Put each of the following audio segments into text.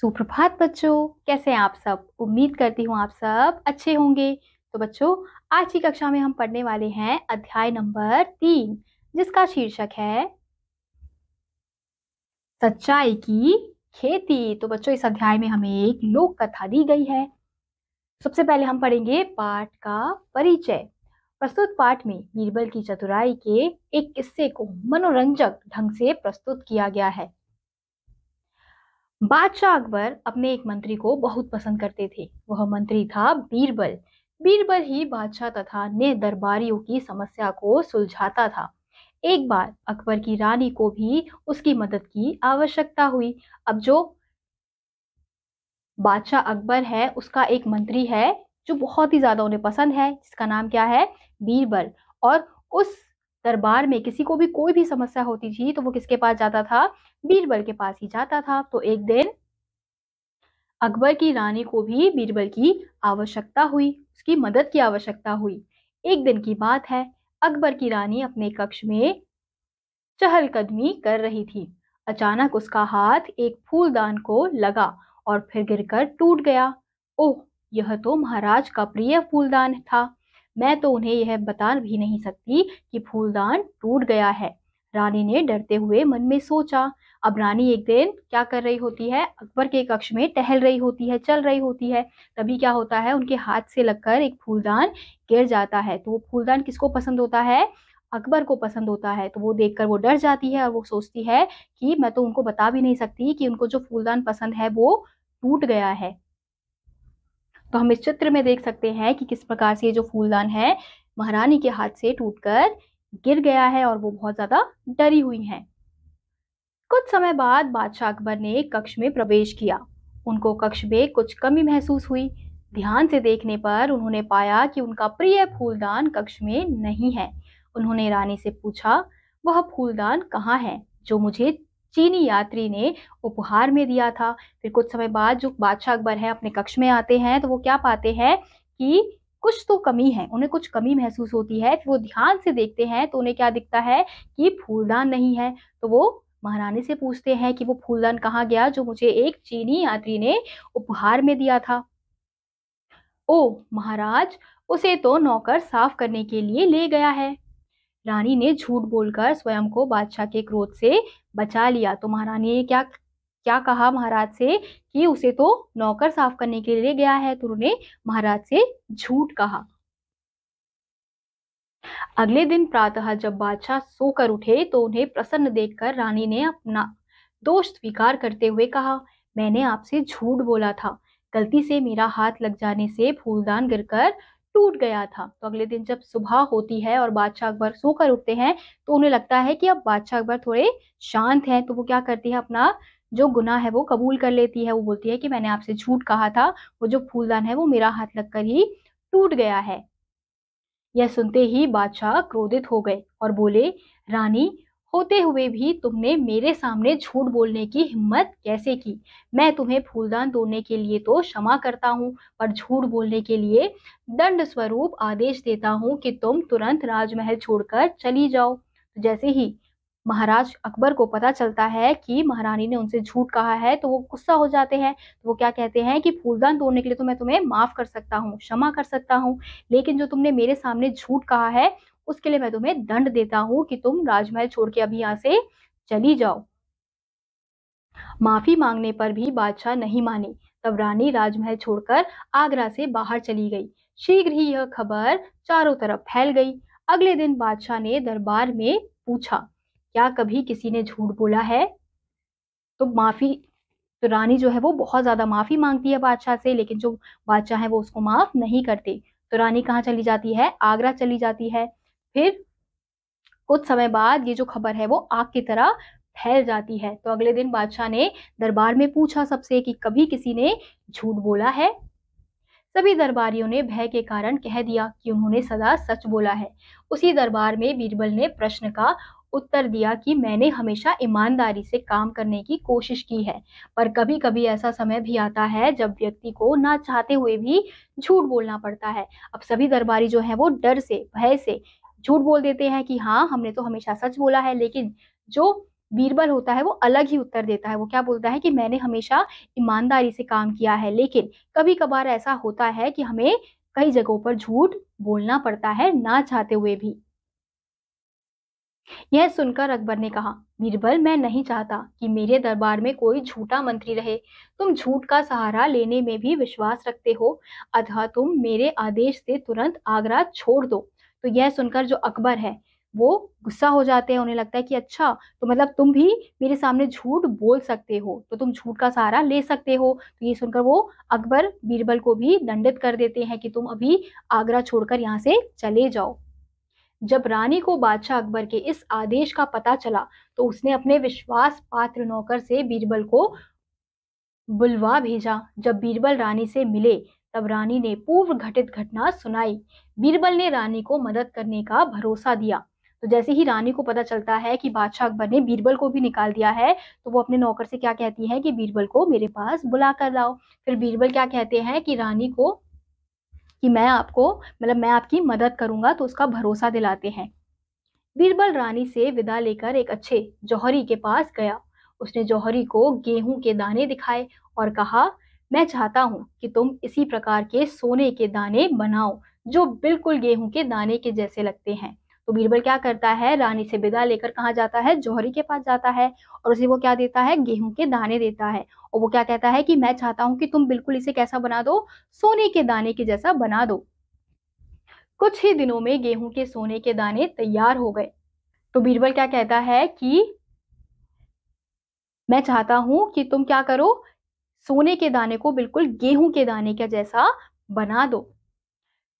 सुप्रभात बच्चों, कैसे हैं आप सब। उम्मीद करती हूँ आप सब अच्छे होंगे। तो बच्चों, आज की कक्षा में हम पढ़ने वाले हैं अध्याय नंबर 3, जिसका शीर्षक है सच्चाई की खेती। तो बच्चों, इस अध्याय में हमें एक लोक कथा दी गई है। सबसे पहले हम पढ़ेंगे पाठ का परिचय। प्रस्तुत पाठ में बीरबल की चतुराई के एक किस्से को मनोरंजक ढंग से प्रस्तुत किया गया है। बादशाह अकबर अपने एक मंत्री को बहुत पसंद करते थे। वह मंत्री था बीरबल। बीरबल ही बादशाह तथा अन्य दरबारियों की समस्या को सुलझाता था। एक बार अकबर की रानी को भी उसकी मदद की आवश्यकता हुई। अब जो बादशाह अकबर है, उसका एक मंत्री है जो बहुत ही ज्यादा उन्हें पसंद है, जिसका नाम क्या है, बीरबल। और उस दरबार में किसी को भी कोई भी समस्या होती थी तो वो किसके पास जाता था, बीरबल के पास ही जाता था। तो एक दिन अकबर की रानी को भी बीरबल की आवश्यकता हुई, उसकी मदद की आवश्यकता हुई। एक दिन की बात है, अकबर की रानी अपने कक्ष में चहलकदमी कर रही थी। अचानक उसका हाथ एक फूलदान को लगा और फिर गिरकर टूट गया। ओह, यह तो महाराज का प्रिय फूलदान था। मैं तो उन्हें यह बता भी नहीं सकती कि फूलदान टूट गया है। रानी ने डरते हुए मन में सोचा। अब रानी एक दिन क्या कर रही होती है, अकबर के कक्ष में टहल रही होती है, चल रही होती है। तभी क्या होता है, उनके हाथ से लगकर एक फूलदान गिर जाता है। तो वो फूलदान किसको पसंद होता है, अकबर को पसंद होता है। तो वो देखकर वो डर जाती है और वो सोचती है कि मैं तो उनको बता भी नहीं सकती कि उनको जो फूलदान पसंद है वो टूट गया है। तो हम इस चित्र में देख सकते हैं कि किस प्रकार से ये जो फूलदान है महारानी के हाथ से टूटकर गिर गया है और वो बहुत ज्यादा डरी हुई हैं। कुछ समय बाद बादशाह अकबर ने कक्ष में प्रवेश किया। उनको कक्ष में कुछ कमी महसूस हुई। ध्यान से देखने पर उन्होंने पाया कि उनका प्रिय फूलदान कक्ष में नहीं है। उन्होंने रानी से पूछा, वह फूलदान कहाँ है जो मुझे चीनी यात्री ने उपहार में दिया था। फिर कुछ समय बाद जो बादशाह अकबर है अपने कक्ष में आते हैं तो वो क्या पाते हैं कि कुछ तो कमी है, उन्हें कुछ कमी महसूस होती है। वो ध्यान से देखते हैं तो उन्हें क्या दिखता है कि फूलदान नहीं है। तो वो महारानी से पूछते हैं कि वो फूलदान कहाँ गया जो मुझे एक चीनी यात्री ने उपहार में दिया था। ओ महाराज, उसे तो नौकर साफ करने के लिए ले गया है। रानी ने झूठ बोलकर स्वयं को बादशाह के क्रोध से बचा लिया। तो महारानी ने क्या क्या कहा महाराज से कि उसे तो नौकर साफ करने के लिए गया है। तो उन्होंने महाराज से झूठ कहा। अगले दिन प्रातः जब बादशाह सोकर उठे तो उन्हें प्रसन्न देखकर रानी ने अपना दोष स्वीकार करते हुए कहा, मैंने आपसे झूठ बोला था। गलती से मेरा हाथ लग जाने से फूलदान गिरकर टूट गया था। तो अगले दिन जब सुबह होती है और बादशाह अकबर सोकर उठते हैं तो उन्हें लगता है कि अब बादशाह अकबर थोड़े शांत हैं। तो वो क्या करती है, अपना जो गुनाह है वो कबूल कर लेती है। वो बोलती है कि मैंने आपसे झूठ कहा था, वो जो फूलदान है वो मेरा हाथ लगकर ही टूट गया है। यह सुनते ही बादशाह क्रोधित हो गए और बोले, रानी होते हुए भी तुमने मेरे सामने झूठ बोलने की हिम्मत कैसे की। मैं तुम्हें फूलदान तोड़ने के लिए तो क्षमा करता हूँ, पर झूठ बोलने के लिए दंड स्वरूप आदेश देता हूँ कि तुम तुरंत राजमहल छोड़कर चली जाओ। तो जैसे ही महाराज अकबर को पता चलता है कि महारानी ने उनसे झूठ कहा है तो वो गुस्सा हो जाते हैं। तो वो क्या कहते हैं कि फूलदान तोड़ने के लिए तो मैं तुम्हें माफ कर सकता हूँ, क्षमा कर सकता हूँ, लेकिन जो तुमने मेरे सामने झूठ कहा है उसके लिए मैं तुम्हें दंड देता हूँ कि तुम राजमहल छोड़ के अभी यहाँ से चली जाओ। माफी मांगने पर भी बादशाह नहीं माने। तब रानी राजमहल छोड़कर आगरा से बाहर चली गई। शीघ्र ही यह खबर चारों तरफ फैल गई। अगले दिन बादशाह ने दरबार में पूछा, क्या कभी किसी ने झूठ बोला है। तो माफी तो रानी जो है वो बहुत ज्यादा माफी मांगती है बादशाह से, लेकिन जो बादशाह है वो उसको माफ नहीं करते। तो रानी कहाँ चली जाती है, आगरा चली जाती है। फिर कुछ समय बाद ये जो खबर है वो आग की तरह फैल जाती है। तो अगले दिन बादशाह ने दरबार में पूछा सबसे कि कभी किसी ने झूठ बोला है। सभी दरबारियों ने भय के कारण कह दिया कि उन्होंने सदा सच बोला है। उसी दरबार में बीरबल ने प्रश्न का उत्तर दिया कि मैंने हमेशा ईमानदारी से काम करने की कोशिश की है, पर कभी कभी ऐसा समय भी आता है जब व्यक्ति को ना चाहते हुए भी झूठ बोलना पड़ता है। अब सभी दरबारी जो है वो डर से, भय से झूठ बोल देते हैं कि हाँ हमने तो हमेशा सच बोला है, लेकिन जो बीरबल होता है वो अलग ही उत्तर देता है। वो क्या बोलता है कि मैंने हमेशा ईमानदारी से काम किया है, लेकिन कभी कभार ऐसा होता है कि हमें कई जगहों पर झूठ बोलना पड़ता है, ना चाहते हुए भी। यह सुनकर अकबर ने कहा, बीरबल, मैं नहीं चाहता कि मेरे दरबार में कोई झूठा मंत्री रहे। तुम झूठ का सहारा लेने में भी विश्वास रखते हो, अतः तुम मेरे आदेश से तुरंत आगरा छोड़ दो। तो यह सुनकर जो अकबर है वो गुस्सा हो जाते हैं। उन्हें लगता है कि अच्छा, तो मतलब तुम भी मेरे सामने झूठ बोल सकते हो, तो तुम झूठ का सहारा ले सकते हो। तो ये सुनकर वो अकबर बीरबल को भी दंडित कर देते हैं कि तुम अभी आगरा छोड़कर यहाँ से चले जाओ। जब रानी को बादशाह अकबर के इस आदेश का पता चला, तो उसने अपने विश्वास पात्र नौकर से बीरबल को बुलवा भेजा। जब बीरबल रानी से मिले, तब रानी ने पूर्व घटित घटना सुनाई। बीरबल ने रानी को मदद करने का भरोसा दिया। तो जैसे ही रानी को पता चलता है कि बादशाह अकबर ने बीरबल को भी निकाल दिया है, तो वो अपने नौकर से क्या कहती है कि बीरबल को मेरे पास बुला कर लाओ। फिर बीरबल क्या कहते हैं कि रानी को कि मैं आपकी मदद करूंगा, तो उसका भरोसा दिलाते हैं। बीरबल रानी से विदा लेकर एक अच्छे जौहरी के पास गया। उसने जौहरी को गेहूं के दाने दिखाए और कहा, मैं चाहता हूं कि तुम इसी प्रकार के सोने के दाने बनाओ जो बिल्कुल गेहूं के दाने के जैसे लगते हैं। तो बीरबल क्या करता है, रानी से विदा लेकर कहाँ जाता है, जौहरी के पास जाता है और उसे वो क्या देता है, गेहूं के दाने देता है। और वो क्या कहता है कि मैं चाहता हूं कि तुम बिल्कुल इसे कैसा बना दो, सोने के दाने के जैसा बना दो। कुछ ही दिनों में गेहूं के सोने के दाने तैयार हो गए। तो बीरबल क्या कहता है कि मैं चाहता हूं कि तुम क्या करो, सोने के दाने को बिल्कुल गेहूं के दाने के जैसा बना दो।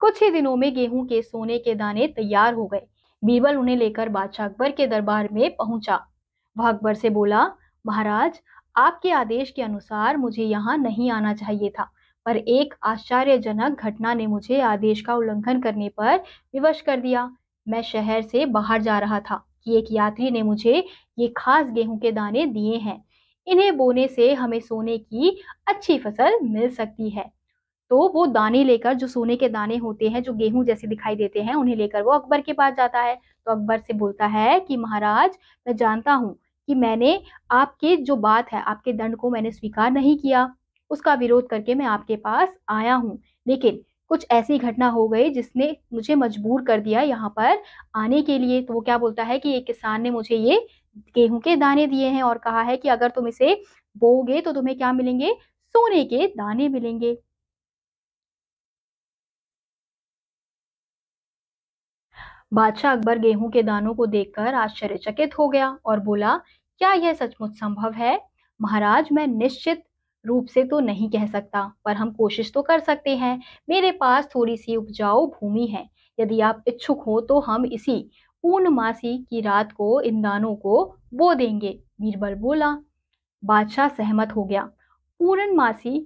कुछ ही दिनों में गेहूं के सोने के दाने तैयार हो गए। बीरबल उन्हें लेकर बादशाह अकबर के दरबार में पहुंचा। वह अकबर से बोला, महाराज, आपके आदेश के अनुसार मुझे यहाँ नहीं आना चाहिए था, पर एक आश्चर्यजनक घटना ने मुझे आदेश का उल्लंघन करने पर विवश कर दिया। मैं शहर से बाहर जा रहा था कि एक यात्री ने मुझे ये खास गेहूं के दाने दिए हैं। इन्हें बोने से हमें सोने की अच्छी फसल मिल सकती है। तो वो दाने लेकर, जो सोने के दाने होते हैं जो गेहूं जैसे दिखाई देते हैं, उन्हें लेकर वो अकबर के पास जाता है। तो अकबर से बोलता है कि महाराज, मैं जानता हूं कि मैंने आपके जो बात है, आपके दंड को मैंने स्वीकार नहीं किया, उसका विरोध करके मैं आपके पास आया हूं, लेकिन कुछ ऐसी घटना हो गई जिसने मुझे मजबूर कर दिया यहाँ पर आने के लिए। तो वो क्या बोलता है कि एक किसान ने मुझे ये गेहूं के दाने दिए हैं और कहा है कि अगर तुम इसे बोओगे तो तुम्हें क्या मिलेंगे, सोने के दाने मिलेंगे। बादशाह अकबर गेहूं के दानों को देखकर आश्चर्यचकित हो गया और बोला, क्या यह सचमुच संभव है? महाराज, मैं निश्चित रूप से तो नहीं कह सकता, पर हम कोशिश तो कर सकते हैं। मेरे पास थोड़ी सी उपजाऊ भूमि है। यदि आप इच्छुक हो तो हम इसी पूर्णमासी की रात को इन दानों को बो देंगे। बीरबल बोला। बादशाह सहमत हो गया। पूर्णमासी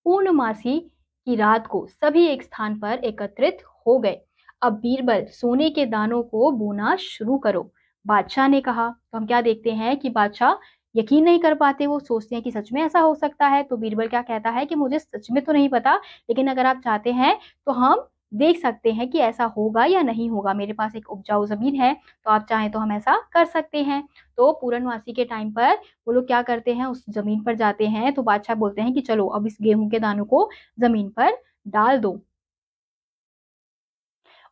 पूर्णमासी की रात को सभी एक स्थान पर एकत्रित हो गए। अब बीरबल, सोने के दानों को बोना शुरू करो, बादशाह ने कहा। तो हम क्या देखते हैं कि बादशाह यकीन नहीं कर पाते, वो सोचते हैं कि सच में ऐसा हो सकता है। तो बीरबल क्या कहता है कि मुझे सच में तो नहीं पता, लेकिन अगर आप चाहते हैं तो हम देख सकते हैं कि ऐसा होगा या नहीं होगा। मेरे पास एक उपजाऊ जमीन है, तो आप चाहें तो हम ऐसा कर सकते हैं। तो पूर्णमासी के टाइम पर वो लोग क्या करते हैं, उस जमीन पर जाते हैं। तो बादशाह बोलते हैं कि चलो अब इस गेहूं के दानों को जमीन पर डाल दो।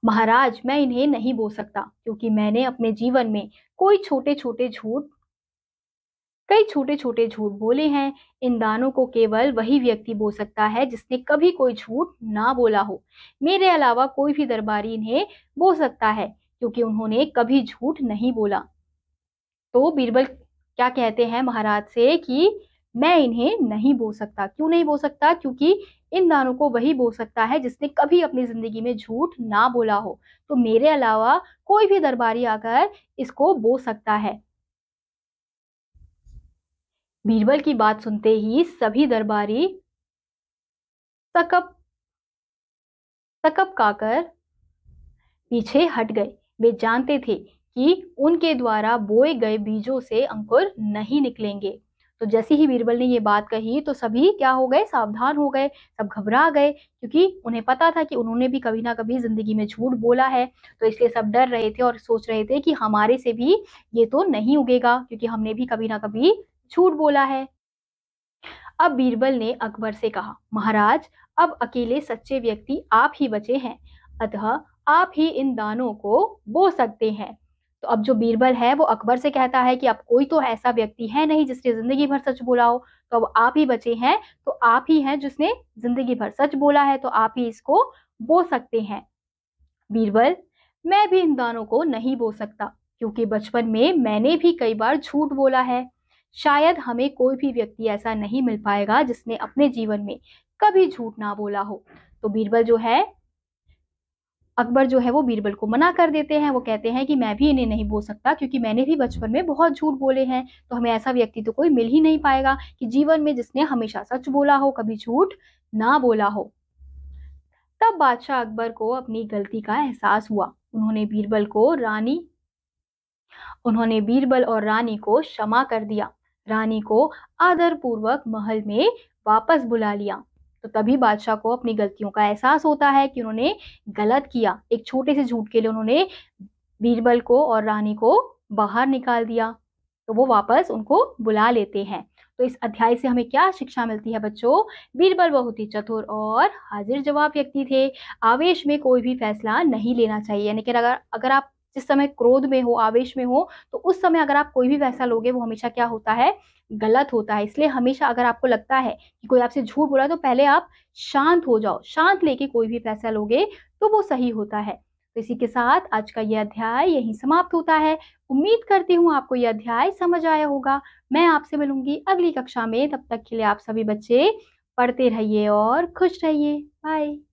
महाराज, मैं इन्हें नहीं बो सकता, क्योंकि मैंने अपने जीवन में कोई छोटे छोटे झूठ कई छोटे छोटे झूठ बोले हैं। इन दानों को केवल वही व्यक्ति बो सकता है जिसने कभी कोई झूठ ना बोला हो। मेरे अलावा कोई भी दरबारी इन्हें बो सकता है, क्योंकि उन्होंने कभी झूठ नहीं बोला। तो बीरबल क्या कहते हैं महाराज से कि मैं इन्हें नहीं बो सकता। क्यों नहीं बो सकता? क्योंकि इन दानों को वही बो सकता है जिसने कभी अपनी जिंदगी में झूठ ना बोला हो। तो मेरे अलावा कोई भी दरबारी आकर इसको बो सकता है। बीरबल की बात सुनते ही सभी दरबारी सकप सकप काकर पीछे हट गए। वे जानते थे कि उनके द्वारा बोए गए बीजों से अंकुर नहीं निकलेंगे। तो जैसे ही बीरबल ने ये बात कही तो सभी क्या हो गए, सावधान हो गए, सब घबरा गए, क्योंकि उन्हें पता था कि उन्होंने भी कभी ना कभी जिंदगी में झूठ बोला है। तो इसलिए सब डर रहे थे और सोच रहे थे कि हमारे से भी ये तो नहीं उगेगा, क्योंकि हमने भी कभी ना कभी झूठ बोला है। अब बीरबल ने अकबर से कहा, महाराज, अब अकेले सच्चे व्यक्ति आप ही बचे हैं, अतः आप ही इन दानों को बो सकते हैं। तो अब जो बीरबल है वो अकबर से कहता है कि अब कोई तो ऐसा व्यक्ति है नहीं जिसने जिंदगी भर सच बोला हो, तो अब आप ही बचे हैं, तो आप ही हैं जिसने जिंदगी भर सच बोला है, तो आप ही इसको बो सकते हैं। बीरबल, मैं भी इन दानों को नहीं बो सकता, क्योंकि बचपन में मैंने भी कई बार झूठ बोला है। शायद हमें कोई भी व्यक्ति ऐसा नहीं मिल पाएगा जिसने अपने जीवन में कभी झूठ ना बोला हो। तो बीरबल जो है, अकबर जो है वो बीरबल को मना कर देते हैं। वो कहते हैं कि मैं भी इन्हें नहीं बोल सकता, क्योंकि मैंने भी बचपन में बहुत झूठ बोले हैं, तो हमें ऐसा व्यक्ति तो कोई मिल ही नहीं पाएगा कि जीवन में जिसने हमेशा सच बोला हो, कभी झूठ ना बोला हो। तब बादशाह अकबर को अपनी गलती का एहसास हुआ। उन्होंने बीरबल और रानी को क्षमा कर दिया, रानी को आदर पूर्वक महल में वापस बुला लिया। तो तभी बादशाह को अपनी गलतियों का एहसास होता है कि उन्होंने गलत किया। एक छोटे से झूठ के लिए उन्होंने बीरबल को और रानी को बाहर निकाल दिया, तो वो वापस उनको बुला लेते हैं। तो इस अध्याय से हमें क्या शिक्षा मिलती है बच्चों? बीरबल बहुत ही चतुर और हाजिर जवाब व्यक्ति थे। आवेश में कोई भी फैसला नहीं लेना चाहिए, यानी कि अगर आप जिस समय क्रोध में हो, आवेश में हो, तो उस समय अगर आप कोई भी फैसला लोगे वो हमेशा क्या होता है, गलत होता है। इसलिए हमेशा अगर आपको लगता है कि कोई आपसे झूठ बोला है, तो पहले आप शांत हो जाओ, शांत लेके कोई भी फैसला लोगे तो वो सही होता है। तो इसी के साथ आज का यह अध्याय यहीं समाप्त होता है। उम्मीद करती हूँ आपको यह अध्याय समझ आया होगा। मैं आपसे मिलूंगी अगली कक्षा में, तब तक के लिए आप सभी बच्चे पढ़ते रहिए और खुश रहिए। बाय।